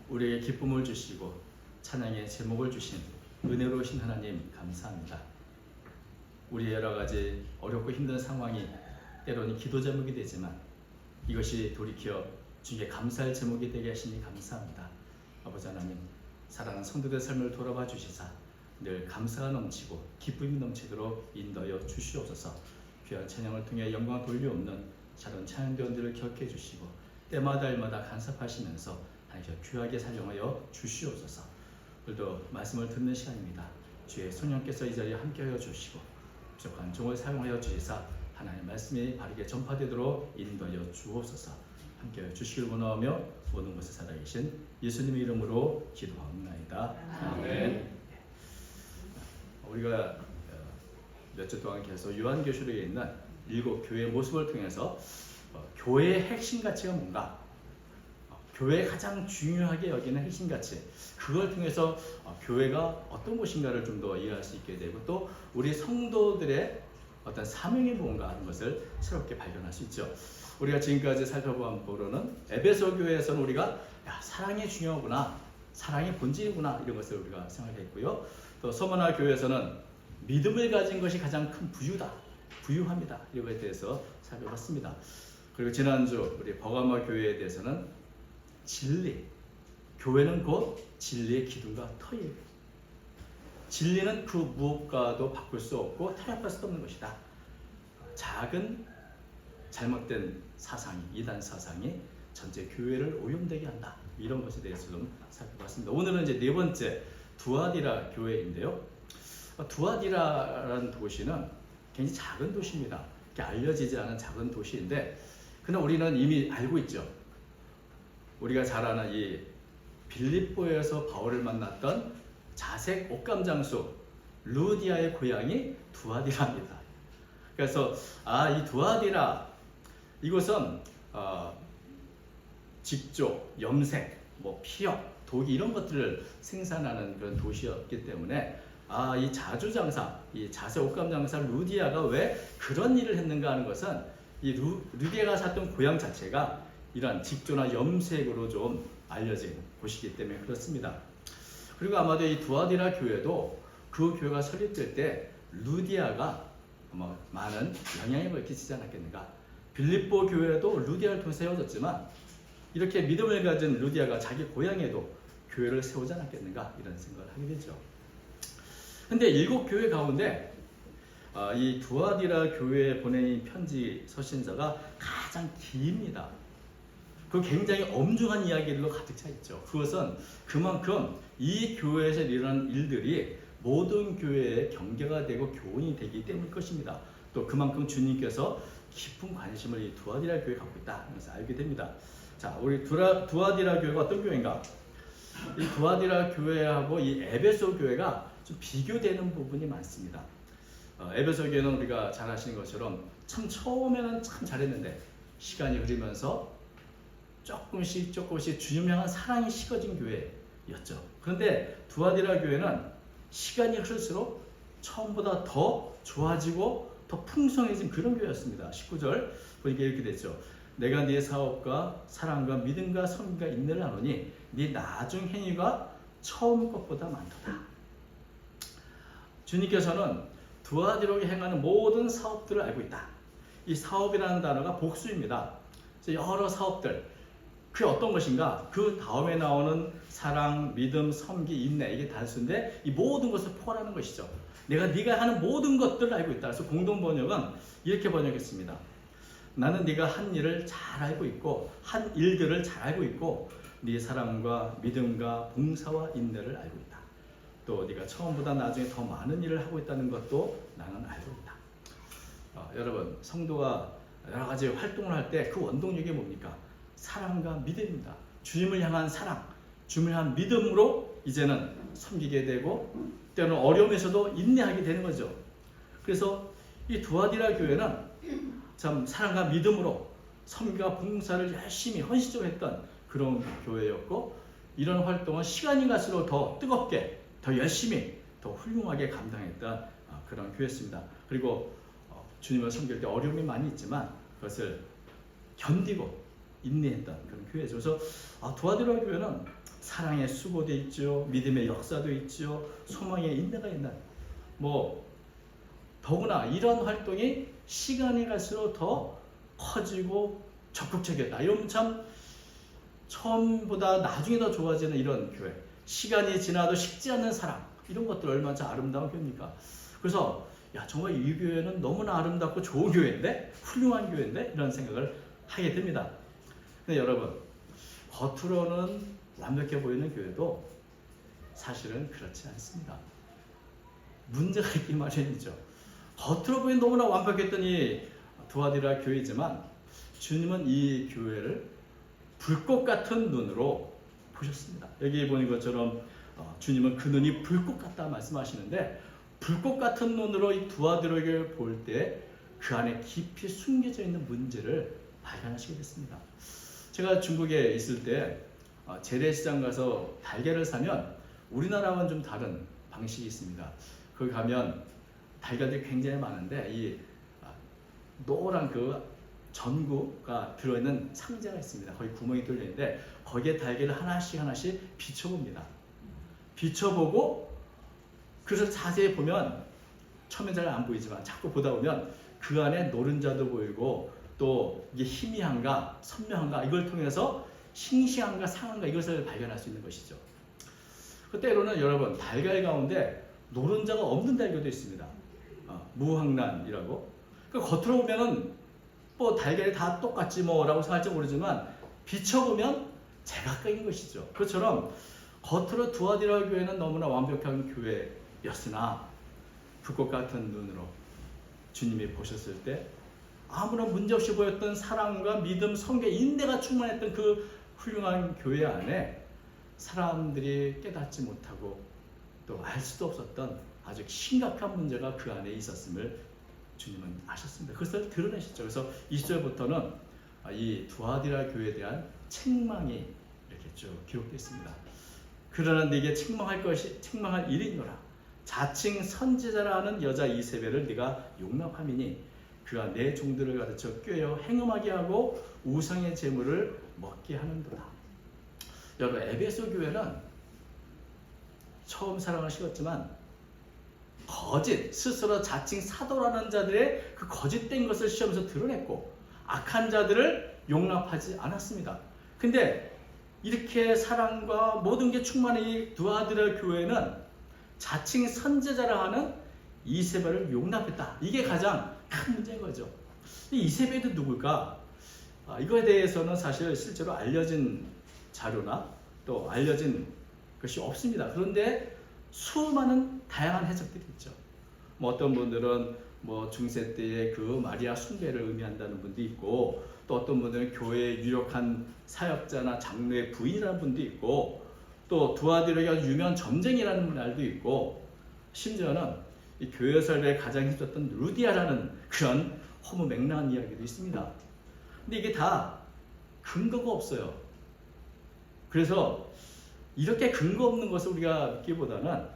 우리에게 기쁨을 주시고 찬양의 제목을 주신 은혜로우신 하나님 감사합니다. 우리의 여러 가지 어렵고 힘든 상황이 때로는 기도 제목이 되지만 이것이 돌이켜 주님께 감사할 제목이 되게 하시니 감사합니다. 아버지 하나님, 사랑하는 성도들의 삶을 돌아봐 주시사 늘 감사가 넘치고 기쁨이 넘치도록 인도하여 주시옵소서. 귀한 찬양을 통해 영광 돌려옵는 자른 찬양대원들을 격해 주시고 때마다 일마다 간섭하시면서 하나님께서 귀하게 사용하여 주시옵소서. 오늘도 말씀을 듣는 시간입니다. 주의 성령께서 이 자리에 함께하여 주시고 부족한 종을 사용하여 주시사 하나님의 말씀이 바르게 전파되도록 인도하여 주옵소서. 함께하여 주시기를 원하며 모든 곳에 살아계신 예수님의 이름으로 기도합니다. 아멘. 우리가 몇 주 동안 계속 요한계시록에 있는 7교회의 모습을 통해서 교회의 핵심 가치가 뭔가, 교회의 가장 중요하게 여기는 핵심 가치, 그걸 통해서 교회가 어떤 곳인가를 좀 더 이해할 수 있게 되고 또 우리 성도들의 어떤 사명이 뭔가 하는 것을 새롭게 발견할 수 있죠. 우리가 지금까지 살펴본 바로는 에베소 교회에서는 우리가 사랑이 중요하구나, 사랑이 본질이구나 이런 것을 우리가 생각했고요. 또 서머나 교회에서는 믿음을 가진 것이 가장 큰 부유합니다. 이거에 대해서 살펴봤습니다. 그리고 지난주 우리 버가모 교회에 대해서는 진리, 교회는 곧 진리의 기둥과 터입니다. 진리는 그 무엇과도 바꿀 수 없고 타협할 수 없는 것이다. 작은 잘못된 사상이, 이단 사상이 전체 교회를 오염되게 한다. 이런 것에 대해서 좀 살펴봤습니다. 오늘은 이제 네 번째 두아디라 교회인데요. 두아디라라는 도시는 굉장히 작은 도시입니다. 알려지지 않은 작은 도시인데, 그러나 우리는 이미 알고 있죠. 우리가 잘 아는 이 빌립보에서 바울을 만났던 자색 옷감 장수 루디아의 고향이 두아디라입니다. 그래서 이 두아디라, 이곳은 직조, 염색, 피역, 도기 이런 것들을 생산하는 그런 도시였기 때문에 이 자주장사, 이 자색 옷감 장사 루디아가 왜 그런 일을 했는가 하는 것은 이 루디아가 살던 고향 자체가 이런 직조나 염색으로 좀 알려진 곳이기 때문에 그렇습니다. 그리고 아마도 이 두아디라 교회도 그 교회가 설립될 때 루디아가 많은 영향력을 끼치지 않았겠는가. 빌립보 교회도 루디아를 통해 세워졌지만 이렇게 믿음을 가진 루디아가 자기 고향에도 교회를 세우지 않았겠는가 이런 생각을 하게 되죠. 근데 7교회 가운데 이 두아디라 교회에 보낸 편지 서신서가 가장 깁니다. 그 굉장히 엄중한 이야기들로 가득 차 있죠. 그것은 그만큼 이 교회에서 일어나는 일들이 모든 교회의 경계가 되고 교훈이 되기 때문일 것입니다. 또 그만큼 주님께서 깊은 관심을 이 두아디라 교회에 갖고 있다 하면서 알게 됩니다. 자, 우리 두아디라 교회가 어떤 교회인가? 이 두아디라 교회하고 이 에베소 교회가 좀 비교되는 부분이 많습니다. 에베소 교회는 우리가 잘 아시는 것처럼 참 처음에는 참 잘했는데 시간이 흐르면서 조금씩 주님 향한 사랑이 식어진 교회였죠. 그런데 두아디라 교회는 시간이 흐를수록 처음보다 더 좋아지고 더 풍성해진 그런 교회였습니다. 19절 보니까 이렇게 됐죠. 내가 네 사업과 사랑과 믿음과 섬기가 인내를 하노니 네 나중 행위가 처음 것보다 많도다. 주님께서는 두아디라에 행하는 모든 사업들을 알고 있다. 이 사업이라는 단어가 복수입니다. 여러 사업들, 그게 어떤 것인가? 그 다음에 나오는 사랑, 믿음, 섬기, 인내, 이게 단수인데 이 모든 것을 포괄하는 것이죠. 네가 하는 모든 것들을 알고 있다. 그래서 공동 번역은 이렇게 번역했습니다. 나는 네가 한 일을 잘 알고 있고 한 일들을 잘 알고 있고 네 사랑과 믿음과 봉사와 인내를 알고 있다. 또 네가 처음보다 나중에 더 많은 일을 하고 있다는 것도 나는 알고 있다. 여러분, 성도가 여러 가지 활동을 할 때 그 원동력이 뭡니까? 사랑과 믿음입니다. 주님을 향한 사랑, 주님을 향한 믿음으로 이제는 섬기게 되고 때로는 어려움에서도 인내하게 되는 거죠. 그래서 이 두아디라 교회는 참 사랑과 믿음으로 섬기와 봉사를 열심히 헌신적으로 했던 그런 교회였고, 이런 활동은 시간이 갈수록 더 뜨겁게, 더 열심히, 더 훌륭하게 감당했던 그런 교회였습니다. 그리고 주님을 섬길 때 어려움이 많이 있지만 그것을 견디고 인내했던 그런 교회죠. 그래서 두아디라 교회는 사랑의 수고도 있죠. 믿음의 역사도 있죠. 소망의 인내가 있는 뭐 더구나 이런 활동이 시간이 갈수록 더 커지고 적극적이었다. 이러면 참 처음보다 나중에 더 좋아지는 이런 교회. 시간이 지나도 식지 않는 사랑. 이런 것들 얼마나 아름다운 교회입니까? 그래서 야 정말 이 교회는 너무나 아름답고 좋은 교회인데 훌륭한 교회인데 이런 생각을 하게 됩니다. 근데 여러분 겉으로는 완벽해 보이는 교회도 사실은 그렇지 않습니다. 문제가 있기 마련이죠. 겉으로 보이는 너무나 완벽했던 이 두아디라 교회이지만 주님은 이 교회를 불꽃 같은 눈으로 보셨습니다. 여기 보는 것처럼 주님은 그 눈이 불꽃 같다 말씀하시는데 불꽃 같은 눈으로 이 두아디라를 볼 때 그 안에 깊이 숨겨져 있는 문제를 발견하시게 됐습니다. 제가 중국에 있을 때 재래시장 가서 달걀을 사면 우리나라와는 좀 다른 방식이 있습니다. 거기 가면 달걀들이 굉장히 많은데 이 노란 그 전구가 들어있는 상자가 있습니다. 거기 구멍이 뚫려 있는데 거기에 달걀을 하나씩 비춰봅니다. 비춰보고 그래서 자세히 보면 처음엔 잘 안 보이지만 자꾸 보다 보면 그 안에 노른자도 보이고 또 이게 희미한가 선명한가 이걸 통해서 싱싱한가 상한가 이것을 발견할 수 있는 것이죠. 그 때로는 여러분 달걀 가운데 노른자가 없는 달걀도 있습니다. 무황란이라고. 그 겉으로 보면은 뭐 달걀이 다 똑같지 뭐라고 생각할지 모르지만 비춰보면 제각각인 것이죠. 그것처럼 겉으로 두아디라 교회는 너무나 완벽한 교회였으나 불꽃 같은 눈으로 주님이 보셨을 때 아무런 문제없이 보였던 사랑과 믿음, 성계, 인내가 충만했던 그 훌륭한 교회 안에 사람들이 깨닫지 못하고 또 알 수도 없었던 아주 심각한 문제가 그 안에 있었음을 주님은 아셨습니다. 그것을 드러내셨죠. 그래서 20절부터는 이 두아디라 교회에 대한 책망이 이렇게 쭉 기록되어 있습니다. 그러나 네게 책망할 일이 있노라. 자칭 선지자라는 여자 이세벨을 네가 용납함이니 그가 내 종들을 가르쳐 꾀어 행음하게 하고 우상의 제물을 먹게 하는도다. 여러분 에베소 교회는 처음 사랑을 식었지만 거짓, 스스로 자칭 사도라는 자들의 그 거짓된 것을 시험에서 드러냈고 악한 자들을 용납하지 않았습니다. 근데 이렇게 사랑과 모든 게 충만한 이 두아디라 교회는 자칭 선지자라 하는 이세벨을 용납했다. 이게 가장 큰 문제인 거죠. 이 이세벨이 누굴까? 이거에 대해서는 사실 실제로 알려진 자료나 또 알려진 것이 없습니다. 그런데 수많은 다양한 해석들이 있죠. 뭐 어떤 분들은 뭐 중세 때의 그 마리아 숭배를 의미한다는 분도 있고 또 어떤 분들은 교회의 유력한 사역자나 장로의 부인이라는 분도 있고 또 두아디라가 유명한 점쟁이라는 말도 있고 심지어는 이 교회 설계에 가장 힘썼던 루디아라는 그런 허무맹랑한 이야기도 있습니다. 근데 이게 다 근거가 없어요. 그래서 이렇게 근거 없는 것을 우리가 믿기보다는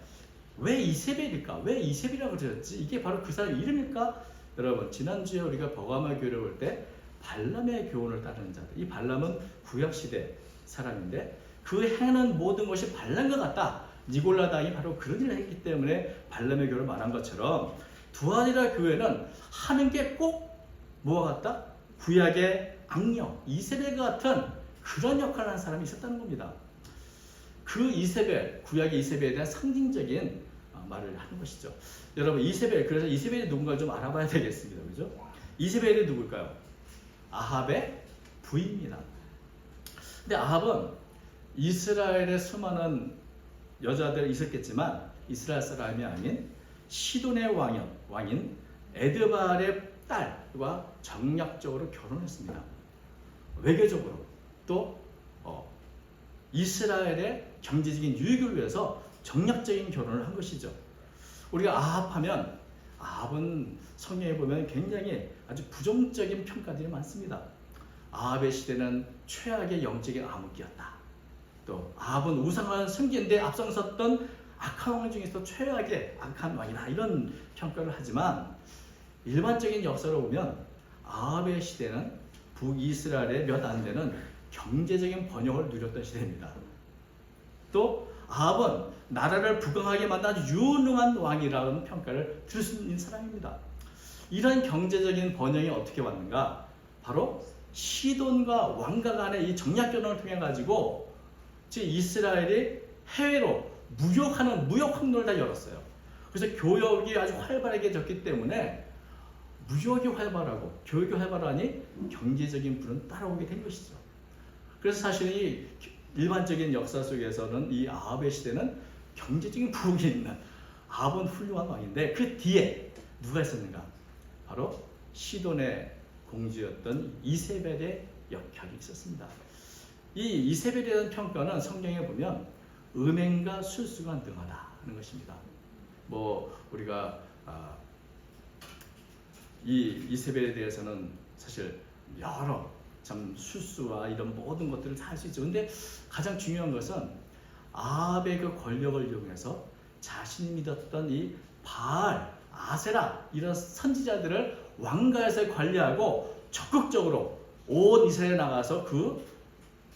왜 이세벨일까? 왜 이세벨이라고 그러셨지? 이게 바로 그 사람 이름일까? 여러분 지난주에 우리가 버가마 교회를 볼 때 발람의 교훈을 따르는 자들. 이 발람은 구약시대 사람인데 그 행하는 모든 것이 발람과 같다. 니골라 당이 바로 그런 일을 했기 때문에 발람의 교훈을 말한 것처럼 두아디라 교회는 하는 게 꼭 뭐와 같다? 구약의 악령, 이세벨과 같은 그런 역할을 하는 사람이 있었다는 겁니다. 그 이세벨, 구약의 이세벨에 대한 상징적인 말을 하는 것이죠. 여러분 이세벨, 그래서 이세벨이 누군가 좀 알아봐야 되겠습니다. 그죠? 이세벨이 누굴까요? 아합의 부인입니다. 근데 아합은 이스라엘의 수많은 여자들이 있었겠지만 이스라엘 사람이 아닌 시돈의 왕인 에드발의 딸과 정략적으로 결혼했습니다. 외교적으로 또 이스라엘의 경제적인 유익을 위해서 정략적인 결혼을 한 것이죠. 우리가 아합하면 아합은 성경에 보면 굉장히 아주 부정적인 평가들이 많습니다. 아합의 시대는 최악의 영적인 암흑기였다. 또 아합은 우상을 섬기는데 앞장섰던 악한 왕 중에서 최악의 악한 왕이다. 이런 평가를 하지만 일반적인 역사로 보면 아합의 시대는 북이스라엘의 몇 안 되는 경제적인 번영을 누렸던 시대입니다. 또 아합은 나라를 부강하게 만든 아주 유능한 왕이라는 평가를 들을 수 있는 사람입니다. 이런 경제적인 번영이 어떻게 왔는가? 바로 시돈과 왕가 간의 이 정략결혼을 통해 가지고 이스라엘이 해외로 무역 항로를 다 열었어요. 그래서 교역이 아주 활발하게 졌기 때문에 무역이 활발하고 교육이 활발하니 경제적인 부는 따라오게 된 것이죠. 그래서 사실 이 일반적인 역사 속에서는 이 아합의 시대는 경제적인 부흥이 있는, 아합은 훌륭한 왕인데 그 뒤에 누가 있었는가? 바로 시돈의 공주였던 이세벨의 역할이 있었습니다. 이 이세벨이라는 평가는 성경에 보면 음행과 술수가 능하다는 것입니다. 뭐 우리가 이 이세벨에 대해서는 사실 여러 참 술수와 이런 모든 것들을 다 할 수 있죠. 근데 가장 중요한 것은 아합의 그 권력을 이용해서 자신이 믿었던 이 바알, 아세라 이런 선지자들을 왕가에서 관리하고 적극적으로 온 이스라엘에 나가서 그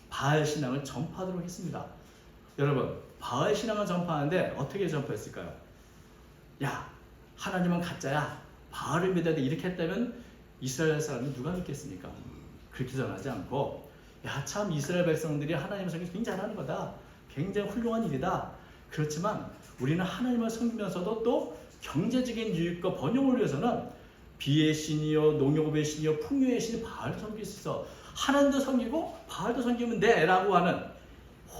바알 신앙을 전파하도록 했습니다. 여러분, 바알 신앙을 전파하는데 어떻게 전파했을까요? 야, 하나님은 가짜야, 바알을 믿어야 돼, 이렇게 했다면 이스라엘 사람이 누가 믿겠습니까? 그렇게 전하지 않고, 야, 참 이스라엘 백성들이 하나님을 섬기기 굉장히 잘하는 거다, 굉장히 훌륭한 일이다. 그렇지만 우리는 하나님을 섬기면서도 또 경제적인 유익과 번영을 위해서는 비의 신이요, 농업의 신이요, 풍요의 신이 바알을 섬길 수 있어. 하나님도 섬기고 바알도 섬기면 돼 라고 하는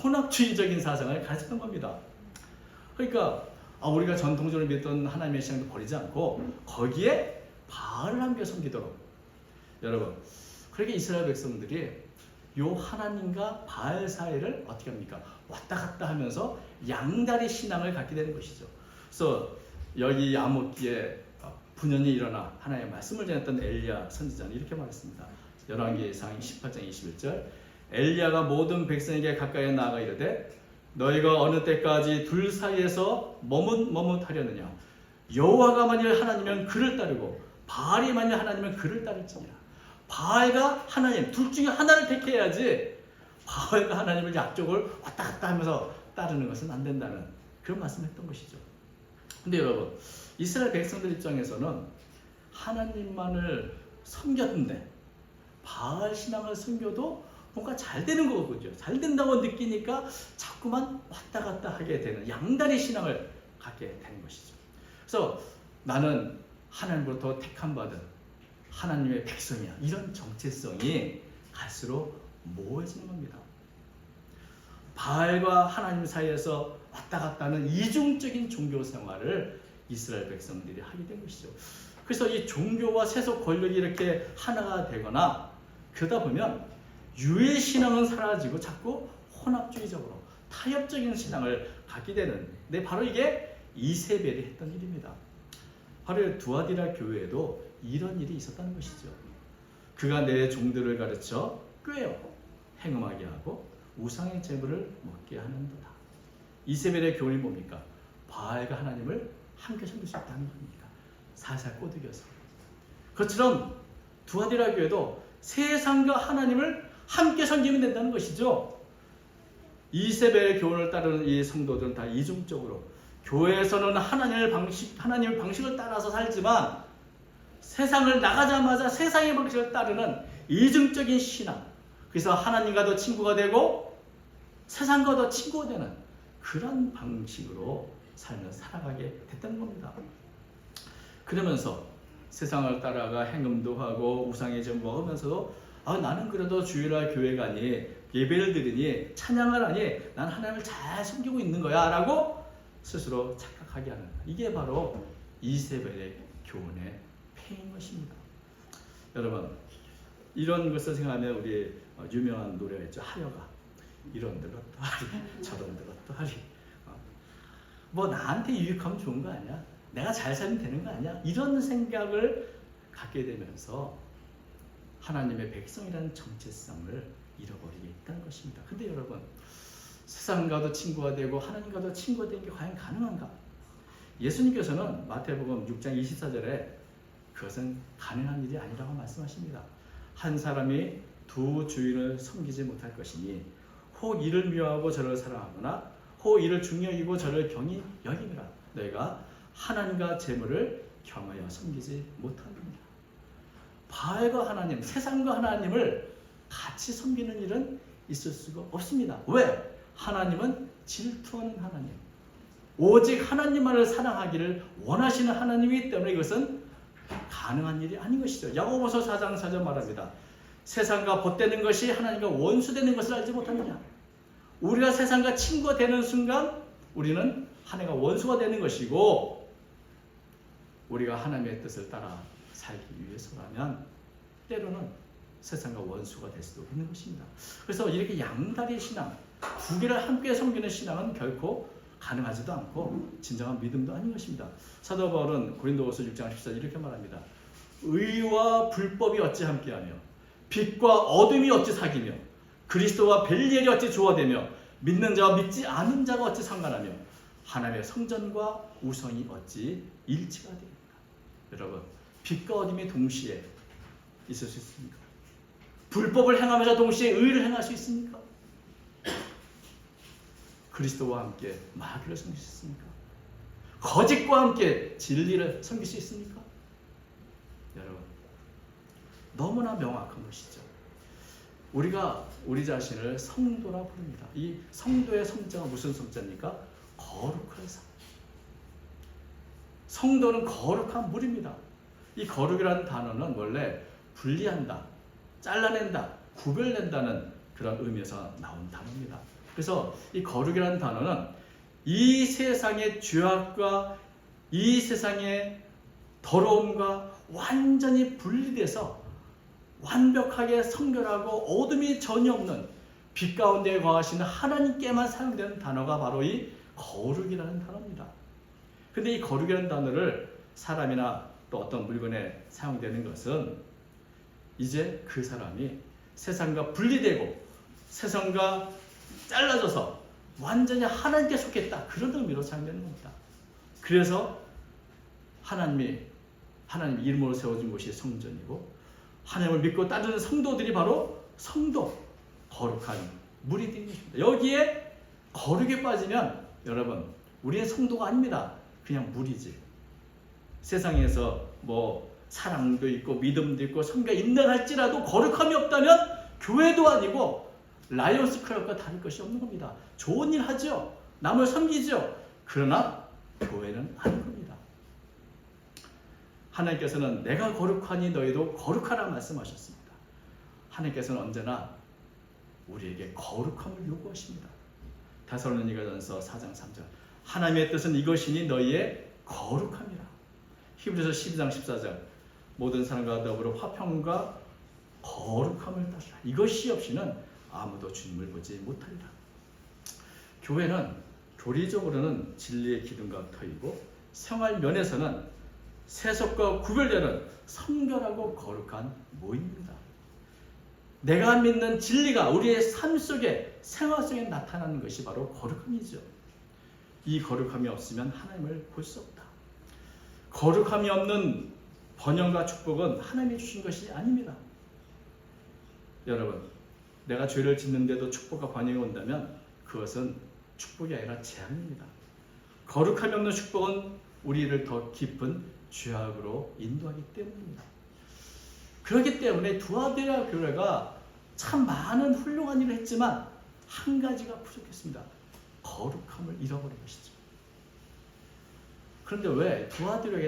혼합주의적인 사상을 가르쳤던 겁니다. 그러니까 우리가 전통적으로 믿던 하나님의 신앙도 버리지 않고 거기에 바알을 함께 섬기도록. 여러분, 그렇게 이스라엘 백성들이 요 하나님과 바알 사이를 어떻게 합니까? 왔다 갔다 하면서 양다리 신앙을 갖게 되는 것이죠. 그래서 여기 암흑기에 분연이 일어나 하나님의 말씀을 전했던 엘리야 선지자는 이렇게 말했습니다. 열왕기상 18장 21절, 엘리야가 모든 백성에게 가까이 나아가 이르되 너희가 어느 때까지 둘 사이에서 머뭇하려느냐? 여호와가 만일 하나님이면 그를 따르고 바알이 만일 하나님이면 그를 따를지니라. 바알과 하나님 둘 중에 하나를 택해야지 바알과 하나님을 약속을 왔다 갔다 하면서 따르는 것은 안 된다는 그런 말씀을 했던 것이죠. 근데 여러분, 이스라엘 백성들 입장에서는 하나님만을 섬겼는데 바알 신앙을 섬겨도 뭔가 잘 되는 거거든요. 잘 된다고 느끼니까 자꾸만 왔다 갔다 하게 되는 양다리 신앙을 갖게 되는 것이죠. 그래서 나는 하나님으로부터 택함 받은 하나님의 백성이야, 이런 정체성이 갈수록 모호해지는 겁니다. 바알과 하나님 사이에서 왔다 갔다 하는 이중적인 종교 생활을 이스라엘 백성들이 하게 된 것이죠. 그래서 이 종교와 세속 권력이 이렇게 하나가 되거나 그러다 보면 유해 신앙은 사라지고 자꾸 혼합주의적으로 타협적인 신앙을 갖게 되는, 근데 바로 이게 이세벨이 했던 일입니다. 바로 두아디라 교회에도 이런 일이 있었다는 것이죠. 그가 내 종들을 가르쳐 꾀어 행음하게 하고 우상의 제물을 먹게 하는도다. 이세벨의 교훈이 뭡니까? 바알과 하나님을 함께 섬길 수 있다는 겁니까? 살살 꼬드겨서. 그것처럼 두아디라 교회도 세상과 하나님을 함께 섬기면 된다는 것이죠. 이세벨의 교훈을 따르는 이 성도들은 다 이중적으로 교회에서는 하나님의 방식을 따라서 살지만 세상을 나가자마자 세상의 방식을 따르는 이중적인 신앙, 그래서 하나님과도 친구가 되고 세상과도 친구가 되는 그런 방식으로 삶을 살아가게 됐다는 겁니다. 그러면서 세상을 따라가 행음도 하고 우상의 점 먹으면서도 나는 그래도 주일날 교회 가니 예배를 드리니 찬양을 하니 난 하나님을 잘 섬기고 있는 거야 라고 스스로 착각하게 하는, 이게 바로 이세벨의 교훈의 폐인 것입니다. 여러분, 이런 것을 생각하면 우리 유명한 노래가 있죠. 하여가 이런 대로 또 하리 저런 대로 또 하리, 뭐 나한테 유익하면 좋은 거 아니야? 내가 잘 살면 되는 거 아니야? 이런 생각을 갖게 되면서 하나님의 백성이라는 정체성을 잃어버리게 있다는 것입니다. 근데 여러분, 세상과도 친구가 되고 하나님과도 친구가 되는 게 과연 가능한가? 예수님께서는 마태복음 6장 24절에 그것은 가능한 일이 아니라고 말씀하십니다. 한 사람이 두 주인을 섬기지 못할 것이니 혹 이를 미워하고 저를 사랑하거나 호 이를 중히 여기고 저를 경히 여김이라. 너희가 하나님과 재물을 겸하여 섬기지 못하느니라. 바알과 하나님, 세상과 하나님을 같이 섬기는 일은 있을 수가 없습니다. 왜? 하나님은 질투하는 하나님, 오직 하나님만을 사랑하기를 원하시는 하나님이기 때문에 이것은 가능한 일이 아닌 것이죠. 야고보서 4장 4절 말합니다. 세상과 벗되는 것이 하나님과 원수되는 것을 알지 못하느냐. 우리가 세상과 친구가 되는 순간 우리는 하나님과 원수가 되는 것이고, 우리가 하나님의 뜻을 따라 살기 위해서라면 때로는 세상과 원수가 될 수도 있는 것입니다. 그래서 이렇게 양다리 신앙, 두 개를 함께 섬기는 신앙은 결코 가능하지도 않고 진정한 믿음도 아닌 것입니다. 사도 바울은 고린도후서 6장 14절 이렇게 말합니다. 의와 불법이 어찌 함께하며 빛과 어둠이 어찌 사귀며 그리스도와 벨리엘이 어찌 조화되며 믿는 자와 믿지 않은 자가 어찌 상관하며 하나님의 성전과 우성이 어찌 일치가 됩니까? 여러분, 빛과 어둠이 동시에 있을 수 있습니까? 불법을 행하면서 동시에 의를 행할 수 있습니까? 그리스도와 함께 마귀를 섬길 수 있습니까? 거짓과 함께 진리를 섬길 수 있습니까? 여러분, 너무나 명확한 것이죠. 우리가 우리 자신을 성도라 부릅니다. 이 성도의 성자가 무슨 성자입니까? 거룩한 성. 성도는 거룩한 물입니다. 이 거룩이라는 단어는 원래 분리한다, 잘라낸다, 구별낸다는 그런 의미에서 나온 단어입니다. 그래서 이 거룩이라는 단어는 이 세상의 죄악과 이 세상의 더러움과 완전히 분리돼서 완벽하게 성결하고 어둠이 전혀 없는 빛 가운데 거하시는 하나님께만 사용되는 단어가 바로 이 거룩이라는 단어입니다. 근데 이 거룩이라는 단어를 사람이나 또 어떤 물건에 사용되는 것은 이제 그 사람이 세상과 분리되고 세상과 잘라져서 완전히 하나님께 속했다, 그런 의미로 사용되는 겁니다. 그래서 하나님 이름으로 세워진 곳이 성전이고 하나님을 믿고 따르는 성도들이 바로 성도, 거룩한 물이 되는 것입니다. 여기에 거룩에 빠지면 여러분, 우리의 성도가 아닙니다. 그냥 물이지. 세상에서 뭐 사랑도 있고 믿음도 있고 성가 있는 할지라도 거룩함이 없다면 교회도 아니고 라이온스 클럽과 다를 것이 없는 겁니다. 좋은 일 하죠. 남을 섬기죠. 그러나 교회는 아닌 겁니다. 하나님께서는 내가 거룩하니 너희도 거룩하라 말씀하셨습니다. 하나님께서는 언제나 우리에게 거룩함을 요구하십니다. 데살로니가전서 4장 3절 하나님의 뜻은 이것이니 너희의 거룩함이라. 히브리서 12장 14절 모든 사람과 더불어 화평과 거룩함을 따르라. 이것이 없이는 아무도 주님을 보지 못하리라. 교회는 교리적으로는 진리의 기둥과 터이고 생활 면에서는 세속과 구별되는 성결하고 거룩한 모임입니다. 내가 믿는 진리가 우리의 삶 속에 생활 속에 나타나는 것이 바로 거룩함이죠. 이 거룩함이 없으면 하나님을 볼 수 없다. 거룩함이 없는 번영과 축복은 하나님이 주신 것이 아닙니다. 여러분, 내가 죄를 짓는데도 축복과 번영이 온다면 그것은 축복이 아니라 재앙입니다. 거룩함이 없는 축복은 우리를 더 깊은 죄악으로 인도하기 때문입니다. 그렇기 때문에 두아데라 교회가 참 많은 훌륭한 일을 했지만 한 가지가 부족했습니다. 거룩함을 잃어버린 것이죠. 그런데 왜 두아데라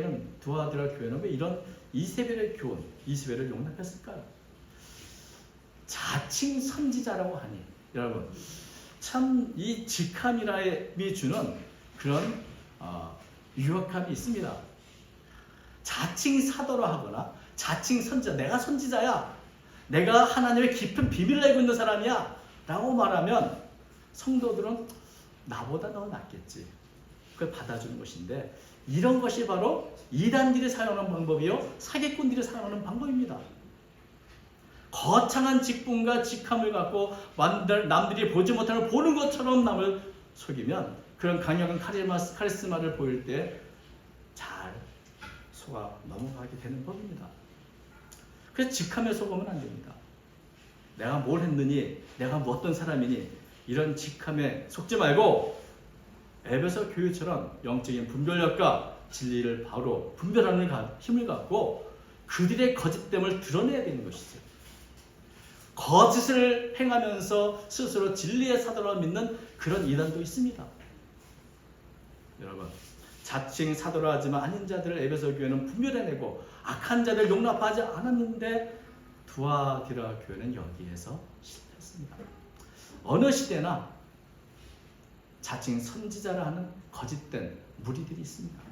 교회는 왜 이런 이세벨의 교훈, 이세벨을 용납했을까요? 자칭 선지자라고 하니 여러분, 참 이 직함이라이 주는 그런 유혹함이 있습니다. 자칭 사도라 하거나 자칭 선지자, 내가 선지자야, 내가 하나님의 깊은 비밀을 알고 있는 사람이야 라고 말하면 성도들은 나보다 너 낫겠지, 그걸 받아주는 것인데, 이런 것이 바로 이단들이 사용하는 방법이요 사기꾼들이 사용하는 방법입니다. 거창한 직분과 직함을 갖고 남들이 보지 못하는 걸 보는 것처럼 남을 속이면 그런 강력한 카리스마를 보일 때 잘 속아 넘어가게 되는 법입니다. 그래서 직함에 속으면 안 됩니다. 내가 뭘 했느니, 내가 뭐 어떤 사람이니, 이런 직함에 속지 말고 에베소 교회처럼 영적인 분별력과 진리를 바로 분별하는 힘을 갖고 그들의 거짓됨을 드러내야 되는 것이죠. 거짓을 행하면서 스스로 진리의 사도라 믿는 그런 이단도 있습니다. 여러분, 자칭 사도라 하지만 아닌 자들을 에베소 교회는 분별해내고 악한 자들 용납하지 않았는데 두아디라 교회는 여기에서 실패했습니다. 어느 시대나 자칭 선지자라 하는 거짓된 무리들이 있습니다.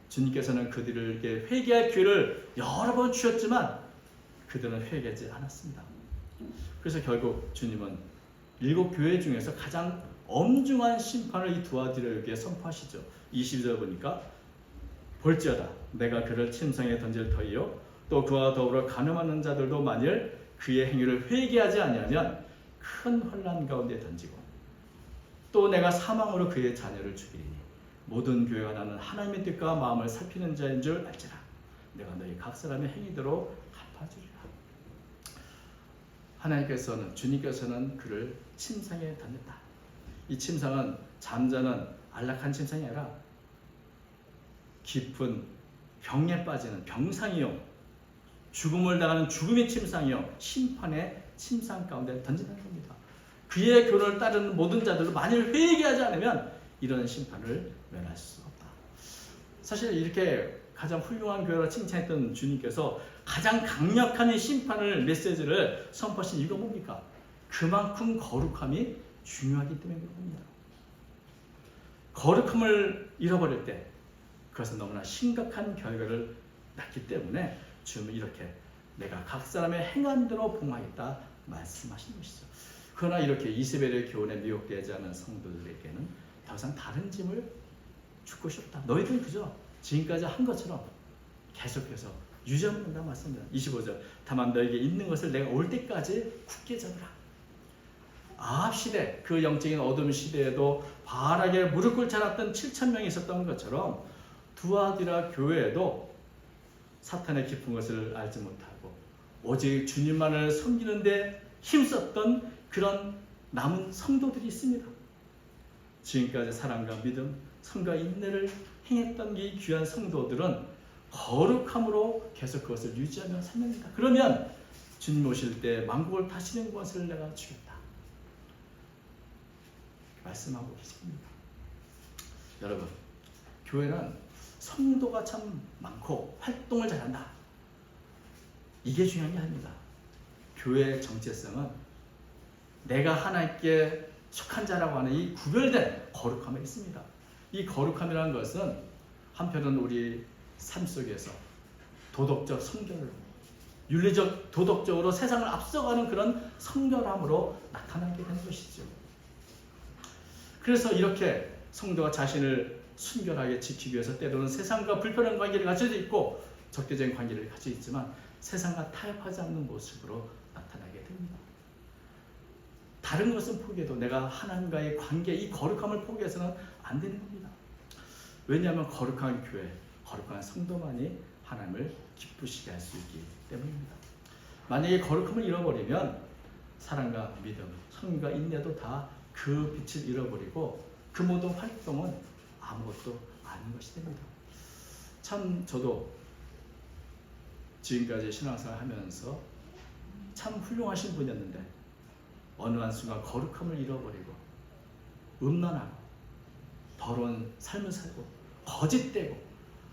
주님께서는 그들에게 회개할 기회를 여러 번 주셨지만 그들은 회개하지 않았습니다. 그래서 결국 주님은 7교회 중에서 가장 엄중한 심판을 이 두아디라에게 선포하시죠. 22절 보니까 볼지어다 내가 그를 침상에 던질 터이요 또 그와 더불어 간음하는 자들도 만일 그의 행위를 회개하지 아니하면 큰 혼란 가운데 던지고 또 내가 사망으로 그의 자녀를 죽이리니 모든 교회가 나는 하나님의 뜻과 마음을 살피는 자인 줄 알지라. 내가 너희 각 사람의 행위대로 갚아주리라. 하나님께서는 주님께서는 그를 침상에 던졌다. 이 침상은 잠자는 안락한 침상이 아니라 깊은 병에 빠지는 병상이요 죽음을 당하는 죽음의 침상이요 심판의 침상 가운데 던진다는 겁니다. 그의 교훈을 따르는 모든 자들도 만일 회개하지 않으면 이런 심판을 면할 수 없다. 사실 이렇게 가장 훌륭한 교회라 칭찬했던 주님께서 가장 강력한 이 심판을 메시지를 선포하신 이유가 뭡니까? 그만큼 거룩함이 중요하기 때문에 그렇습니다. 거룩함을 잃어버릴 때 그것은 너무나 심각한 결과를 낳기 때문에 주님은 이렇게 내가 각 사람의 행한 대로 봉하겠다 말씀하신 것이죠. 그러나 이렇게 이세벨의 교훈에 미혹되지 않은 성도들에게는 더 이상 다른 짐을 줄 것이 없다. 너희들 그저 지금까지 한 것처럼 계속해서 유지하면 된다 말씀입니다. 25절 다만 너에게 있는 것을 내가 올 때까지 굳게 잡으라. 아합 시대 그 영적인 어둠 시대에도 바알에게 무릎 꿇지 않았던 7,000명이 있었던 것처럼 두아디라 교회에도 사탄의 깊은 것을 알지 못하고 오직 주님만을 섬기는 데 힘썼던 그런 남은 성도들이 있습니다. 지금까지 사랑과 믿음, 성과 인내를 행했던 이 귀한 성도들은 거룩함으로 계속 그것을 유지하며 살립니다. 그러면 주님 오실 때 만국을 다스리는 것을 내가 주겠다 말씀하고 계십니다. 여러분, 교회는 성도가 참 많고 활동을 잘한다. 이게 중요한 게 아닙니다. 교회의 정체성은 내가 하나님께 속한 자라고 하는 이 구별된 거룩함이 있습니다. 이 거룩함이라는 것은 한편은 우리 삶 속에서 도덕적 성결로, 윤리적 도덕적으로 세상을 앞서가는 그런 성결함으로 나타나게 되는 것이죠. 그래서 이렇게 성도가 자신을 순결하게 지키기 위해서 때로는 세상과 불편한 관계를 가지고 있고 적대적인 관계를 가지고 있지만 세상과 타협하지 않는 모습으로 나타나게 됩니다. 다른 것은 포기해도 내가 하나님과의 관계, 이 거룩함을 포기해서는 안 되는 겁니다. 왜냐하면 거룩한 교회, 거룩한 성도만이 하나님을 기쁘시게 할 수 있기 때문입니다. 만약에 거룩함을 잃어버리면 사랑과 믿음, 성과 인내도 다 그 빛을 잃어버리고 그 모든 활동은 아무것도 아닌 것이 됩니다. 참 저도 지금까지 신앙생활 하면서 참 훌륭하신 분이었는데 어느 한순간 거룩함을 잃어버리고 음란하고 더러운 삶을 살고 거짓되고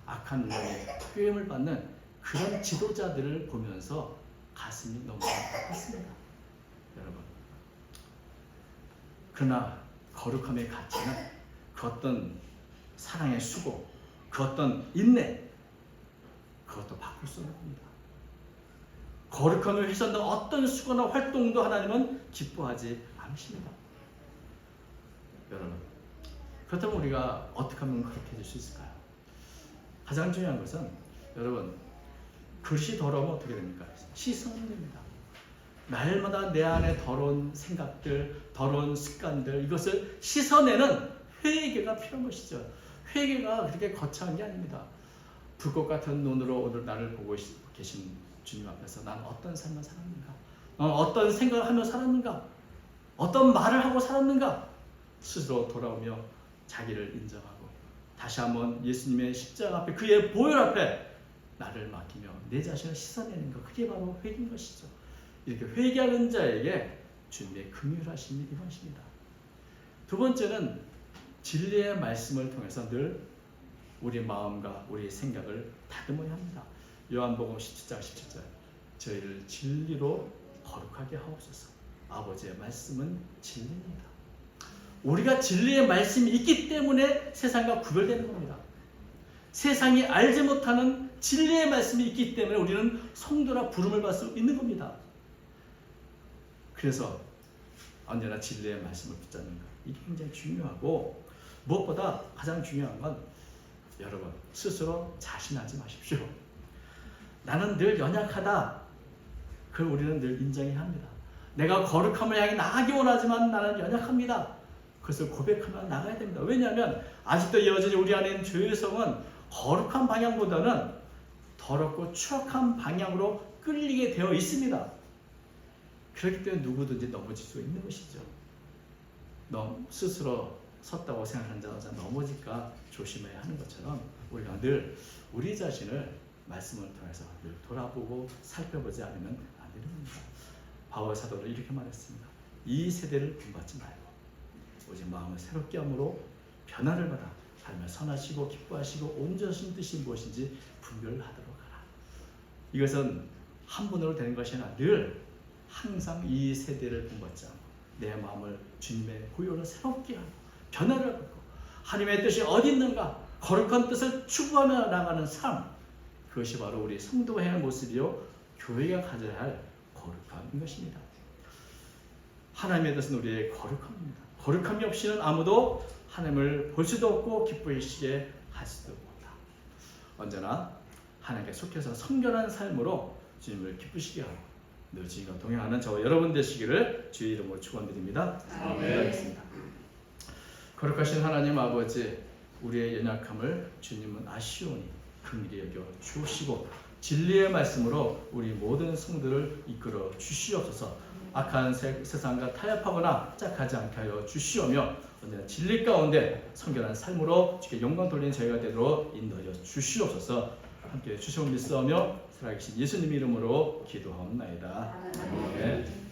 악한 운명에 꾀임을 받는 그런 지도자들을 보면서 가슴이 너무 아팠습니다. 여러분, 그러나 거룩함의 가치는 그 어떤 사랑의 수고, 그 어떤 인내, 그것도 바꿀 수 없는 겁니다. 거룩함을 훼손한 어떤 수고나 활동도 하나님은 기뻐하지 않으십니다. 여러분, 그렇다면 우리가 어떻게 하면 그렇게 될 수 있을까요? 가장 중요한 것은 여러분, 그릇이 더러우면 어떻게 됩니까? 씻으면 됩니다. 날마다 내 안에 더러운 생각들, 더러운 습관들, 이것을 씻어내는 회개가 필요한 것이죠. 회개가 그렇게 거창한 게 아닙니다. 불꽃 같은 눈으로 오늘 나를 보고 계신 주님 앞에서 난 어떤 삶을 살았는가? 어떤 생각을 하며 살았는가? 어떤 말을 하고 살았는가? 스스로 돌아오며 자기를 인정하고 다시 한번 예수님의 십자가 앞에 그의 보혈 앞에 나를 맡기며 내 자신을 씻어내는 것, 그게 바로 회개인 것이죠. 이렇게 회개하는 자에게 주님의 긍휼하심이 임하십니다. 두 번째는 진리의 말씀을 통해서 늘 우리 마음과 우리 생각을 다듬어야 합니다. 요한복음 17장 17절 저희를 진리로 거룩하게 하옵소서. 아버지의 말씀은 진리입니다. 우리가 진리의 말씀이 있기 때문에 세상과 구별되는 겁니다. 세상이 알지 못하는 진리의 말씀이 있기 때문에 우리는 성도라 부름을 받을 수 있는 겁니다. 그래서 언제나 진리의 말씀을 붙잡는 것, 이게 굉장히 중요하고, 무엇보다 가장 중요한 건 여러분 스스로 자신하지 마십시오. 나는 늘 연약하다. 그걸 우리는 늘 인정해야 합니다. 내가 거룩함을 향해 나가기 원하지만 나는 연약합니다. 그것을 고백하며 나가야 됩니다. 왜냐하면 아직도 여전히 우리 안에 있는 죄의 성은 거룩한 방향보다는 더럽고 추악한 방향으로 끌리게 되어 있습니다. 그렇기 때문에 누구든지 넘어질 수 있는 것이죠. 스스로 섰다고 생각하는 자가 넘어질까 조심해야 하는 것처럼 우리가 늘 우리 자신을 말씀을 통해서 늘 돌아보고 살펴보지 않으면 안 되는 겁니다. 바울 사도는 이렇게 말했습니다. 이 세대를 본받지 말고 오직 마음을 새롭게 함으로 변화를 받아 삶을 선하시고 기뻐하시고 온전하신 뜻이 무엇인지 분별하도록 하라. 이것은 한 번으로 되는 것이 아니라 늘 항상 이 세대를 본받지 않고 내 마음을 주님의 보혈로 새롭게 하고 변화를 받고 하나님의 뜻이 어디 있는가 거룩한 뜻을 추구하며 나가는 삶, 그것이 바로 우리 성도가 해야 할 모습이요 교회가 가져야 할 거룩함인 것입니다. 하나님의 뜻은 우리의 거룩함입니다. 거룩함이 없이는 아무도 하나님을 볼 수도 없고 기쁘시게 할 수도 없다. 언제나 하나님께 속해서 성결한 삶으로 주님을 기쁘시게 하고 늘 주님과 동행하는 저와 여러분 되시기를 주의 이름으로 축원드립니다. 아멘. 거룩하신 하나님 아버지, 우리의 연약함을 주님은 아시오니 긍휼히 여겨 주시고 진리의 말씀으로 우리 모든 성도를 이끌어 주시옵소서. 악한 세상과 타협하거나 짝하지 않게 하여 주시오며 언제나 진리 가운데 성결한 삶으로 주께 영광 돌리는 저희가 되도록 인도하여 주시옵소서. 함께 주시옵 믿사오며 살아계신 예수님 이름으로 기도하옵나이다. 아멘.